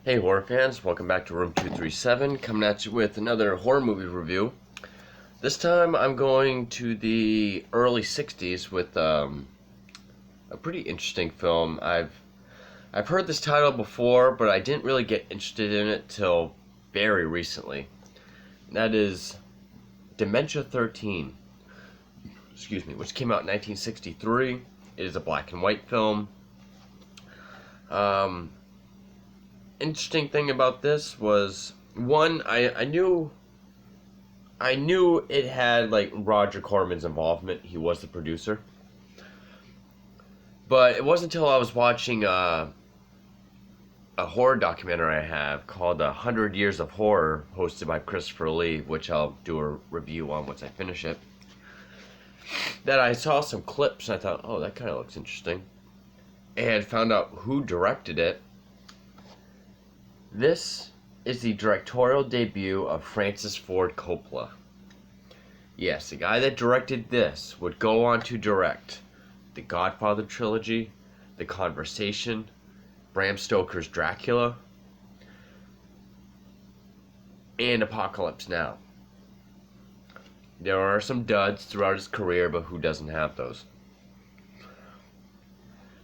Hey horror fans, welcome back to Room 237, coming at you with another horror movie review. This time I'm going to the early 60s with a pretty interesting film. I've heard this title before, but I didn't really get interested in it till very recently. And that is Dementia 13, which came out in 1963. It is a black and white film. Interesting thing about this was one, I knew it had like Roger Corman's involvement. He was the producer, but it wasn't until I was watching a horror documentary I have called 100 Years of Horror, hosted by Christopher Lee, which I'll do a review on once I finish it, that I saw some clips and I thought, oh, that kind of looks interesting, and found out who directed it. This is the directorial debut of Francis Ford Coppola. Yes, the guy that directed this would go on to direct the Godfather trilogy, The Conversation, Bram Stoker's Dracula, and Apocalypse Now. There are some duds throughout his career, but who doesn't have those?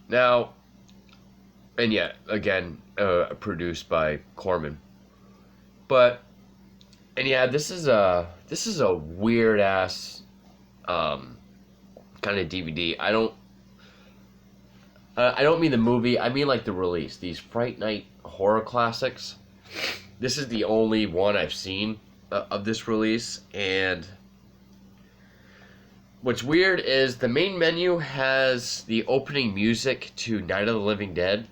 Now, and yet, again, produced by Corman. But, and yeah, this is a weird ass kind of DVD. I don't mean the movie. I mean like the release. These Fright Night horror classics. This is the only one I've seen of this release, and what's weird is the main menu has the opening music to Night of the Living Dead.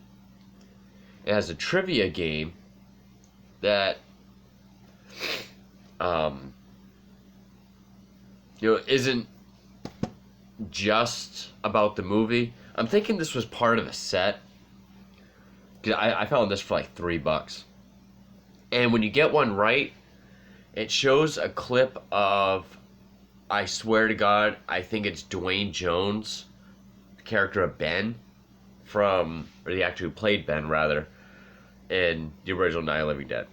It has a trivia game that isn't just about the movie. I'm thinking this was part of a set. I found this for like $3. And when you get one right, it shows a clip of, I swear to God, I think it's Dwayne Jones, the character of Ben, or the actor who played Ben, rather, in the original Night of the Living Dead.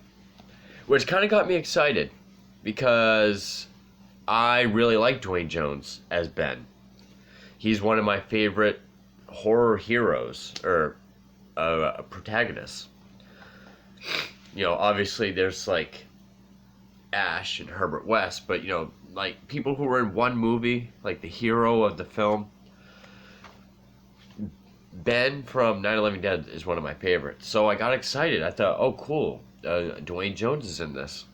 Which kind of got me excited, because I really like Dwayne Jones as Ben. He's one of my favorite horror heroes, or protagonists. Obviously there's like Ash and Herbert West, but like people who were in one movie, like the hero of the film, Ben from Night of the Living Dead is one of my favorites. So I got excited. I thought, oh, cool. Dwayne Jones is in this.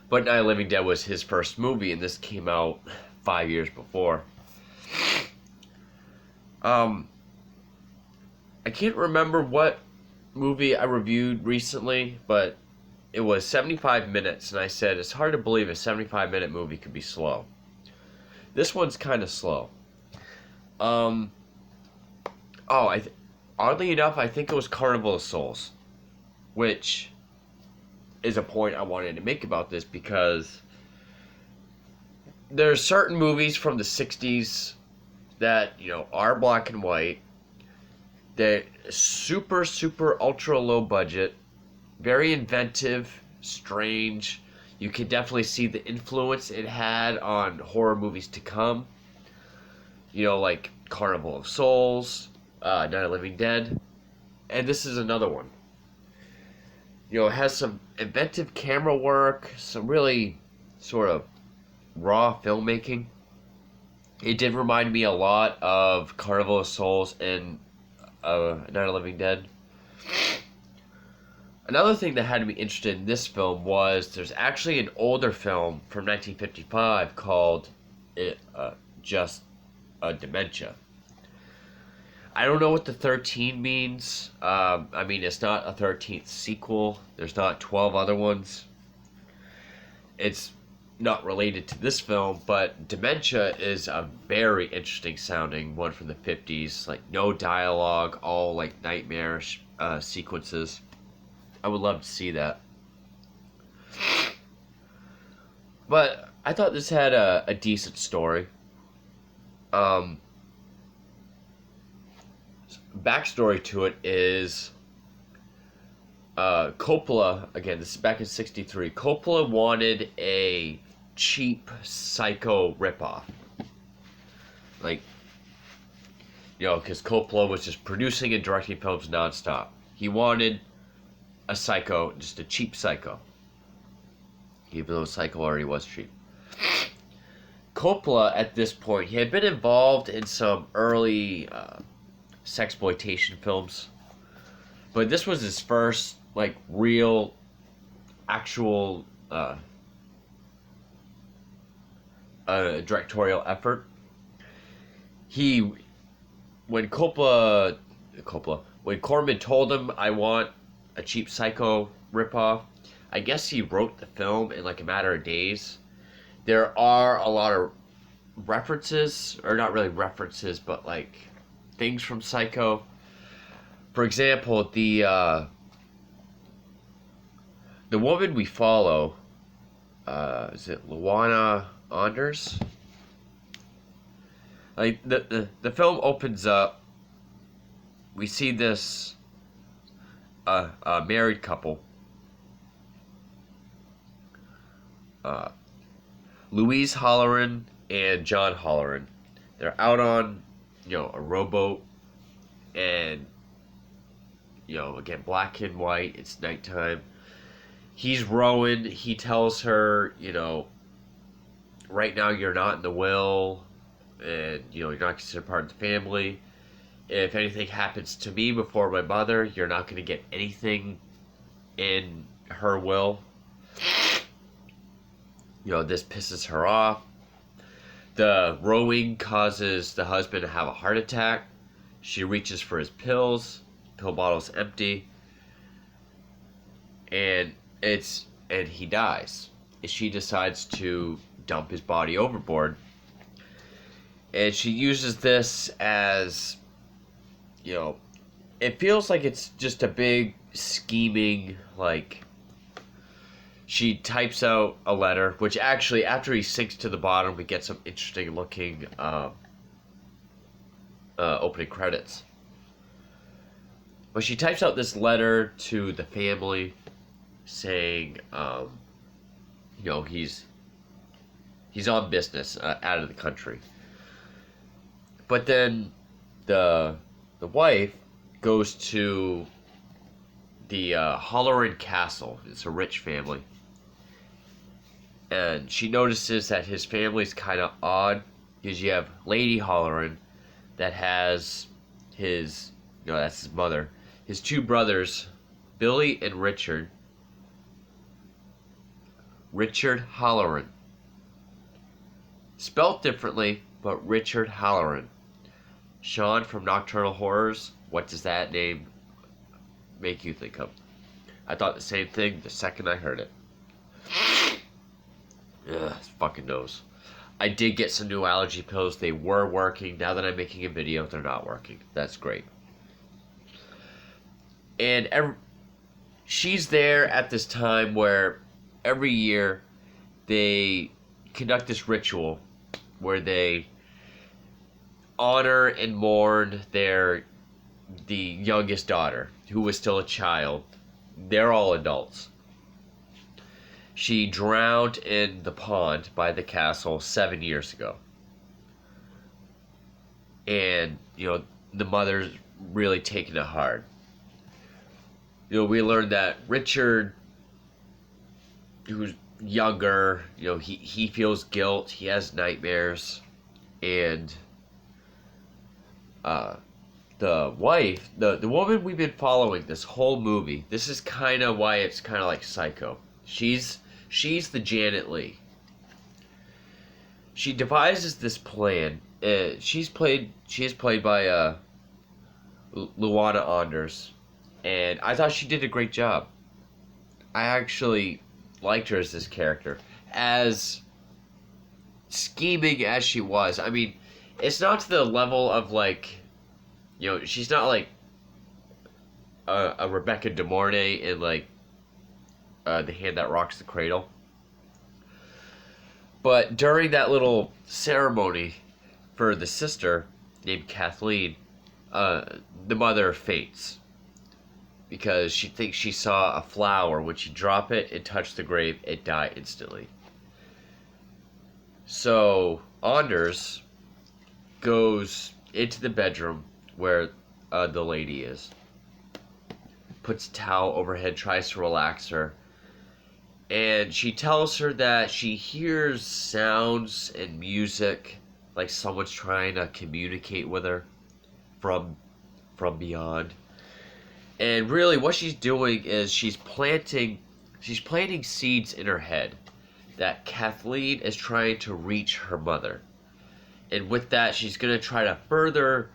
But Night of the Living Dead was his first movie, and this came out 5 years before. I can't remember what movie I reviewed recently, but it was 75 minutes, and I said, it's hard to believe a 75-minute movie could be slow. This one's kind of slow. Oddly enough, I think it was Carnival of Souls, which is a point I wanted to make about this, because there are certain movies from the 60s that, are black and white, that super, super, ultra low budget, very inventive, strange. You can definitely see the influence it had on horror movies to come. Like Carnival of Souls, Night of the Living Dead, and this is another one. It has some inventive camera work, some really sort of raw filmmaking. It did remind me a lot of Carnival of Souls and Night of the Living Dead. Another thing that had me interested in this film was there's actually an older film from 1955 called Dementia. I don't know what the 13 means. It's not a 13th sequel. There's not 12 other ones. It's not related to this film, but Dementia is a very interesting sounding one from the 50s. Like, no dialogue, all like nightmarish sequences. I would love to see that. But I thought this had a decent story. Backstory to it is Coppola, again, this is back in '63. Coppola wanted a cheap Psycho ripoff, like, because Coppola was just producing and directing films nonstop. He wanted a Psycho, just a cheap Psycho, even though Psycho already was cheap. Coppola, at this point, he had been involved in some early sexploitation films, but this was his first, like, real, actual directorial effort. When Corman told him, I want a cheap Psycho ripoff, I guess he wrote the film in like a matter of days. There are a lot of references, or not really references, but like things from Psycho. For example, the woman we follow, is it Luana Anders? Like the film opens up, we see this married couple, Louise Halloran and John Halloran. They're out on, a rowboat, and, again, black and white, it's nighttime. He's rowing, he tells her, right now you're not in the will, and, you're not considered part of the family. If anything happens to me before my mother, you're not going to get anything in her will. This pisses her off. The rowing causes the husband to have a heart attack. She reaches for his pills. Pill bottle's empty. And he dies. She decides to dump his body overboard. And she uses this as, it feels like it's just a big scheming, like, she types out a letter, which actually, after he sinks to the bottom, we get some interesting looking opening credits. But she types out this letter to the family saying, he's on business out of the country. But then the wife goes to the Halloran Castle. It's a rich family. And she notices that his family's kind of odd, because you have Lady Halloran that has his, that's his mother, his two brothers, Billy and Richard. Richard Halloran. Spelt differently, but Richard Halloran. Sean from Nocturnal Horrors, what does that name make you think of? I thought the same thing the second I heard it. Ugh, fucking nose. I did get some new allergy pills. They were working. Now that I'm making a video, they're not working. That's great. And she's there at this time where every year they conduct this ritual where they honor and mourn the youngest daughter, who was still a child. They're all adults. She drowned in the pond by the castle 7 years ago. And, the mother's really taking it hard. We learned that Richard, who's younger, he feels guilt, he has nightmares, and the wife, the woman we've been following this whole movie, this is kind of why it's kind of like Psycho. She's the Janet Leigh. She devises this plan. She is played by Luana Anders, and I thought she did a great job. I actually liked her as this character, as scheming as she was. I mean, it's not to the level of like, she's not like a Rebecca De Mornay in like The Hand That Rocks the Cradle. But during that little ceremony for the sister named Kathleen, the mother faints. because she thinks she saw a flower. When she dropped it and touched the grave, it died instantly. So Anders goes into the bedroom where the lady is, puts a towel over her head, tries to relax her, and she tells her that she hears sounds and music, like someone's trying to communicate with her from beyond. And really what she's doing is she's planting seeds in her head that Kathleen is trying to reach her mother. And with that, she's going to try to further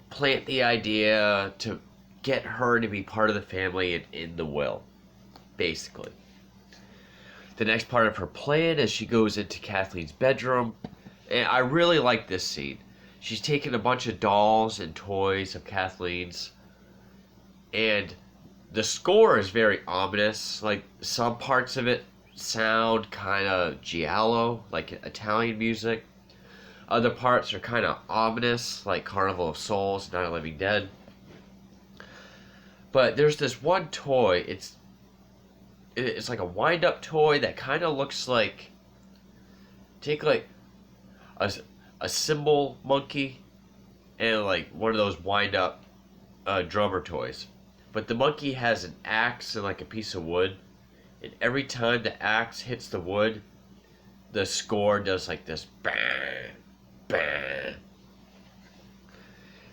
plant the idea to get her to be part of the family and in the will, basically. The next part of her plan is she goes into Kathleen's bedroom. And I really like this scene. She's taken a bunch of dolls and toys of Kathleen's. And the score is very ominous. Like, some parts of it sound kind of giallo, like Italian music. Other parts are kind of ominous, like Carnival of Souls, Night of the Living Dead. But there's this one toy. It's like a wind-up toy that kind of looks like, take like a cymbal monkey and like one of those wind-up drummer toys. But the monkey has an axe and like a piece of wood. And every time the axe hits the wood, the score does like this bang, bang.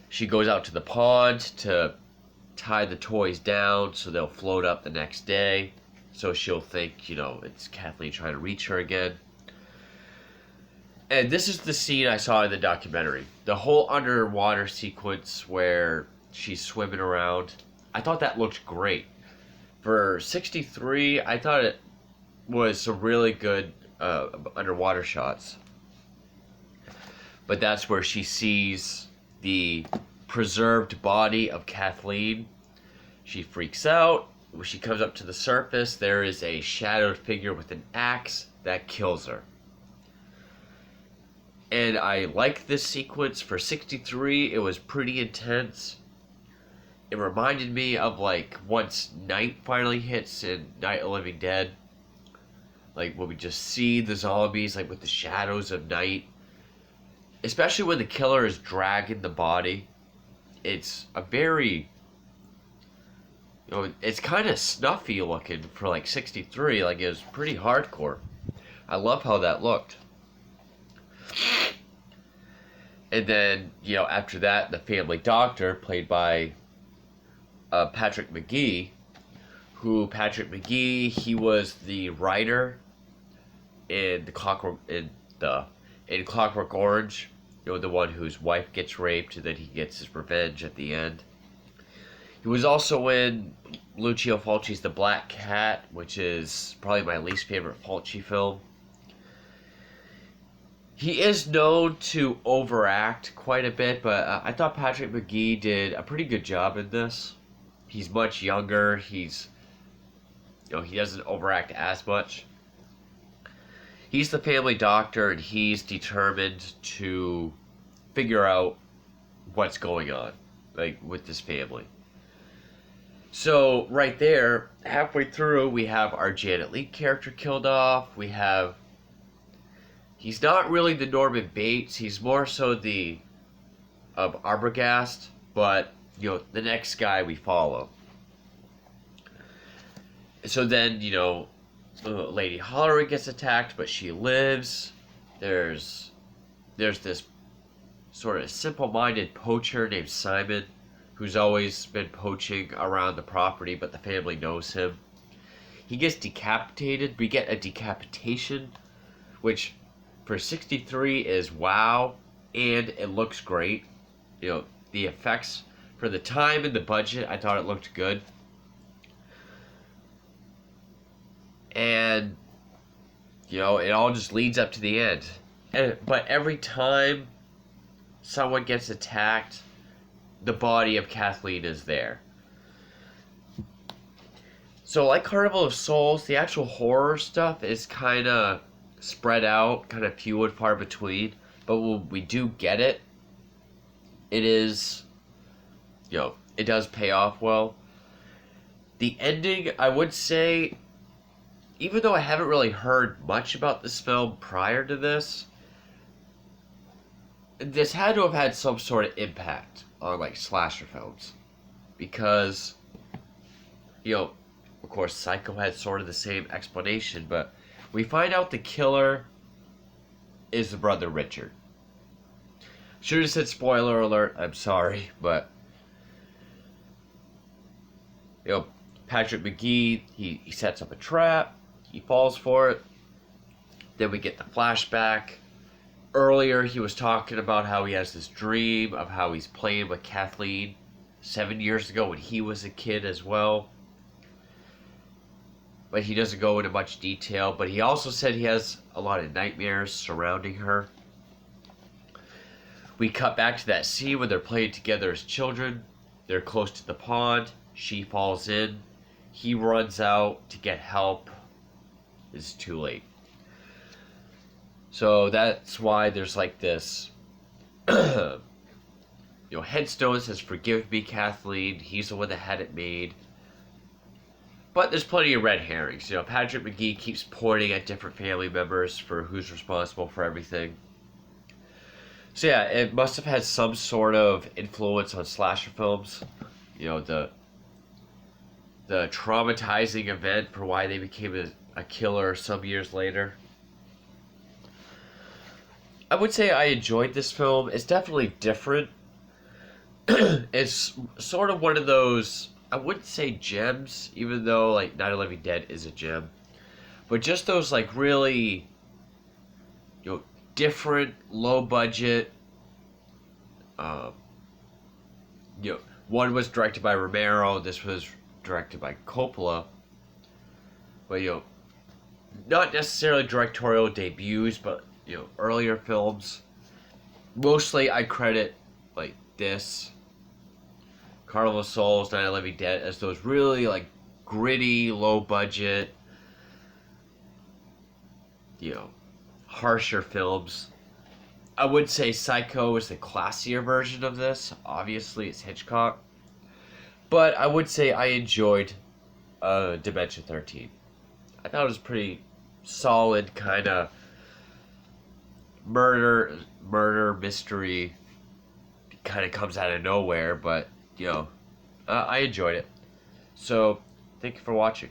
She goes out to the pond to tie the toys down so they'll float up the next day. So she'll think, it's Kathleen trying to reach her again. And this is the scene I saw in the documentary. The whole underwater sequence where she's swimming around. I thought that looked great. For 63, I thought it was some really good underwater shots. But that's where she sees the preserved body of Kathleen. She freaks out. When she comes up to the surface, there is a shadowed figure with an axe that kills her. And I like this sequence. For 63, it was pretty intense. It reminded me of like once night finally hits in Night of the Living Dead. Like when we just see the zombies like with the shadows of night. Especially when the killer is dragging the body. It's a very, it's kind of snuffy looking for like 63. Like it was pretty hardcore. I love how that looked. And then, after that, the family doctor, played by Patrick Magee, he was the writer in Clockwork Orange, the one whose wife gets raped and then he gets his revenge at the end. He was also in Lucio Fulci's The Black Cat, which is probably my least favorite Fulci film. He is known to overact quite a bit, but I thought Patrick Magee did a pretty good job in this. He's much younger. He doesn't overact as much. He's the family doctor, and he's determined to figure out what's going on, like, with this family. So, right there, halfway through, we have our Janet Leigh character killed off. He's not really the Norman Bates. He's more so the Arbogast, but the next guy we follow. So then, Lady Hollery gets attacked, but she lives. There's this sort of simple-minded poacher named Simon, who's always been poaching around the property, but the family knows him. He gets decapitated. We get a decapitation, which for 63 is wow, and it looks great. The effects for the time and the budget, I thought it looked good. And, it all just leads up to the end. But every time someone gets attacked, the body of Kathleen is there. So like Carnival of Souls, the actual horror stuff is kind of spread out, kind of few and far between. But when we do get it, it is, it does pay off well. The ending, I would say, even though I haven't really heard much about this film prior to this had to have had some sort of impact on like slasher films, because of course Psycho had sort of the same explanation, but we find out the killer is the brother Richard. Should have said spoiler alert, I'm sorry, but Patrick Magee, he sets up a trap, he falls for it. Then we get the flashback. Earlier, he was talking about how he has this dream of how he's playing with Kathleen 7 years ago when he was a kid as well. But he doesn't go into much detail. But he also said he has a lot of nightmares surrounding her. We cut back to that scene when they're playing together as children. They're close to the pond. She falls in. He runs out to get help. It's too late. So that's why there's like this, headstone says, "Forgive me, Kathleen." He's the one that had it made. But there's plenty of red herrings. Patrick Magee keeps pointing at different family members for who's responsible for everything. So yeah, it must have had some sort of influence on slasher films. The traumatizing event for why they became a killer some years later. I would say I enjoyed this film. It's definitely different. It's sort of one of those, I wouldn't say gems, even though like Night of the Living Dead is a gem. But just those like really, different, low budget. One was directed by Romero. This was directed by Coppola. But not necessarily directorial debuts, but earlier films. Mostly I credit like this, Carnival of Souls, Night of the Living Dead as those really like gritty, low budget, harsher films. I would say Psycho is the classier version of this. Obviously it's Hitchcock. But I would say I enjoyed Dementia 13. I thought it was pretty solid kind of murder mystery. Kind of comes out of nowhere, but I enjoyed it. So thank you for watching.